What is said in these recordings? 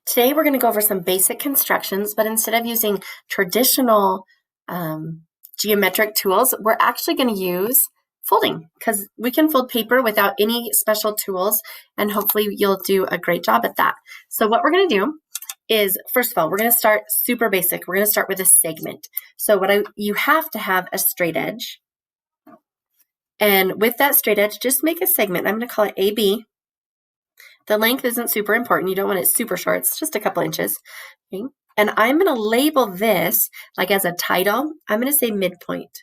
Today we're going to go over some basic constructions, but instead of using traditional geometric tools, we're actually going to use folding because we can fold paper without any special tools, and hopefully you'll do a great job at that. So what we're going to do is, first of all, we're going to start super basic. We're going to start with a segment. So you have to have a straight edge. And with that straight edge, just make a segment. I'm going to call it AB. The length isn't super important. You don't want it super short. It's just a couple inches. Okay? And I'm going to label this like as a title. I'm going to say midpoint.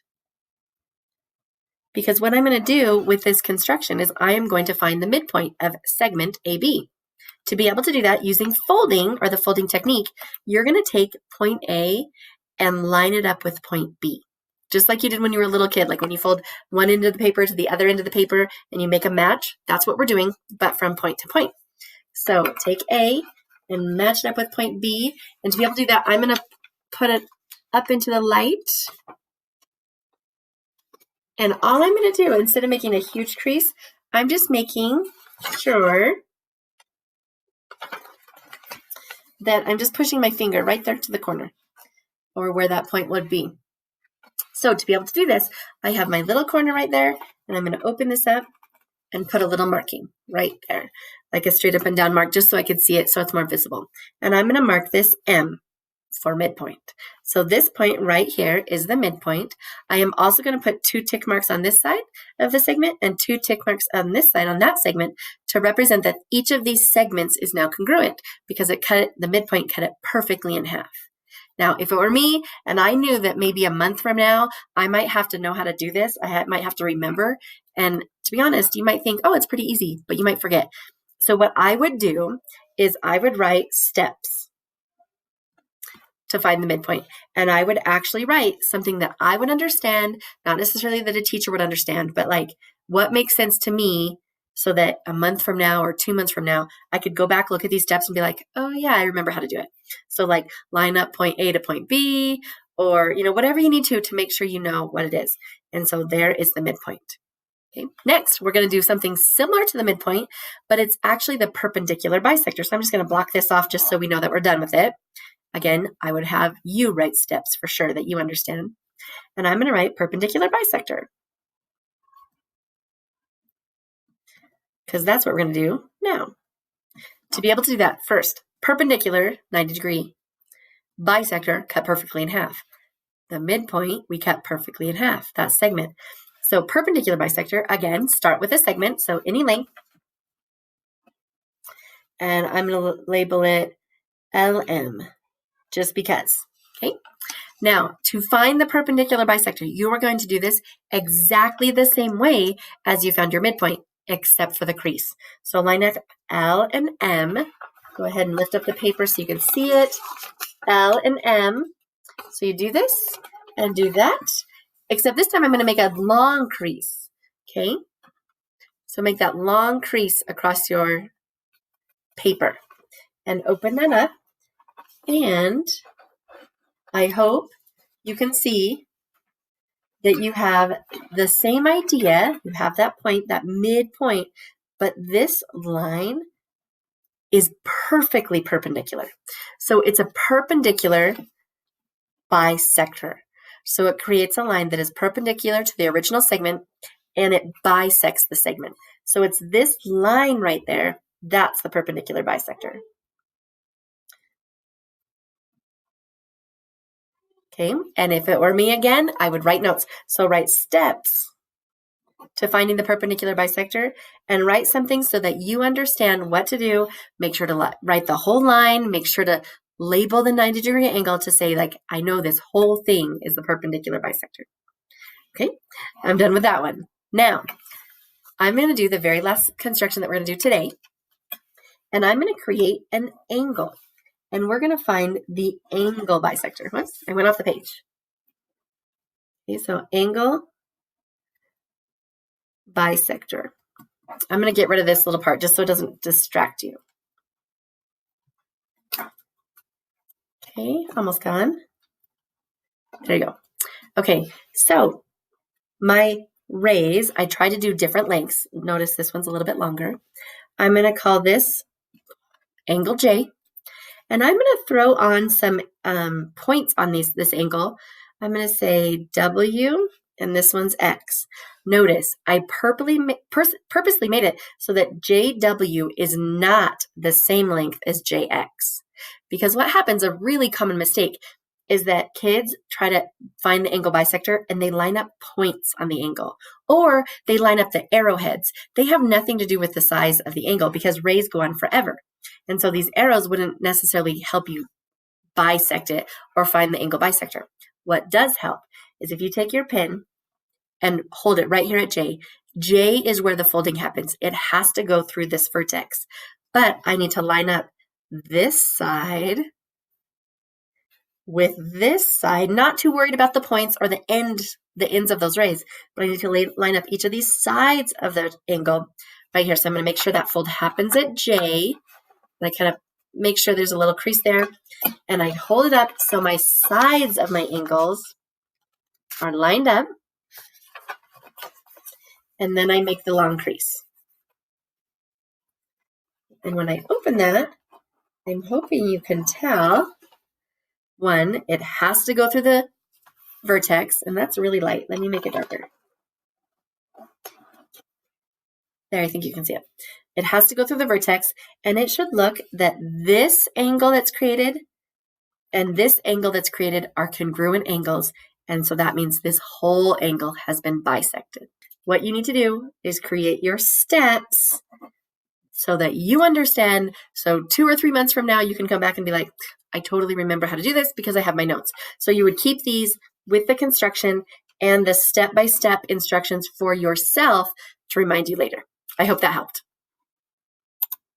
Because what I'm going to do with this construction is I am going to find the midpoint of segment AB. To be able to do that using folding or the folding technique, you're going to take point A and line it up with point B. Just like you did when you were a little kid, like when you fold one end of the paper to the other end of the paper and you make a match. That's what we're doing, but from point to point. So take A and match it up with point B. And to be able to do that, I'm going to put it up into the light. And all I'm going to do, instead of making a huge crease, I'm just making sure that I'm just pushing my finger right there to the corner or where that point would be. So to be able to do this, I have my little corner right there, and I'm going to open this up and put a little marking right there, like a straight up and down mark, just so I could see it so it's more visible. And I'm going to mark this M for midpoint. So this point right here is the midpoint. I am also going to put 2 tick marks on this side of the segment and 2 tick marks on this side on that segment to represent that each of these segments is now congruent because the midpoint cut it perfectly in half. Now, if it were me and I knew that maybe a month from now, I might have to know how to do this. I might have to remember. And to be honest, you might think, oh, it's pretty easy, but you might forget. So what I would do is I would write steps to find the midpoint. And I would actually write something that I would understand, not necessarily that a teacher would understand, but like what makes sense to me so that a month from now or 2 months from now, I could go back, look at these steps and be like, oh yeah, I remember how to do it. So like line up point A to point B, or whatever you need to make sure you know what it is. And so there is the midpoint. Okay. Next, we're going to do something similar to the midpoint, but it's actually the perpendicular bisector. So I'm just going to block this off just so we know that we're done with it. Again, I would have you write steps for sure that you understand. And I'm going to write perpendicular bisector, because that's what we're going to do now. To be able to do that, first, perpendicular, 90 degree. Bisector, cut perfectly in half. The midpoint, we cut perfectly in half, that segment. So perpendicular bisector, again, start with a segment, so any length. And I'm going to label it LM, just because. Okay. Now, to find the perpendicular bisector, you are going to do this exactly the same way as you found your midpoint, except for the crease. So line up L and M. Go ahead and lift up the paper so you can see it. L and M. So you do this and do that, except this time I'm going to make a long crease. Okay? So make that long crease across your paper and open that up. And I hope you can see that you have the same idea. You have that point, that midpoint, but this line is perfectly perpendicular. So it's a perpendicular bisector. So it creates a line that is perpendicular to the original segment and it bisects the segment. So it's this line right there. That's the perpendicular bisector. Okay, and if it were me again, I would write notes. So write steps to finding the perpendicular bisector and write something so that you understand what to do. Make sure to write the whole line. Make sure to label the 90-degree angle to say, like, I know this whole thing is the perpendicular bisector. Okay, I'm done with that one. Now, I'm going to do the very last construction that we're going to do today. And I'm going to create an angle. And we're going to find the angle bisector. Whoops, I went off the page. Okay, so angle bisector. I'm going to get rid of this little part just so it doesn't distract you. Okay, almost gone. There you go. Okay, so my rays, I try to do different lengths. Notice this one's a little bit longer. I'm going to call this angle J. And I'm going to throw on some points on this angle. I'm going to say W, and this one's X. Notice I purposely made it so that JW is not the same length as JX. Because what happens, a really common mistake, is that kids try to find the angle bisector and they line up points on the angle, or they line up the arrowheads. They have nothing to do with the size of the angle because rays go on forever. And so these arrows wouldn't necessarily help you bisect it or find the angle bisector. What does help is if you take your pin and hold it right here at J. J is where the folding happens. It has to go through this vertex. But I need to line up this side with this side, not too worried about the points or the ends of those rays, but I need to line up each of these sides of the angle right here. So I'm going to make sure that fold happens at J. And I kind of make sure there's a little crease there. And I hold it up so my sides of my angles are lined up. And then I make the long crease. And when I open that, I'm hoping you can tell, one, it has to go through the vertex, and that's really light. Let me make it darker. There, I think you can see it. It has to go through the vertex, and it should look that this angle that's created and this angle that's created are congruent angles, and so that means this whole angle has been bisected. What you need to do is create your steps so that you understand. So 2 or 3 months from now, you can come back and be like, I totally remember how to do this because I have my notes. So you would keep these with the construction and the step-by-step instructions for yourself to remind you later. I hope that helped.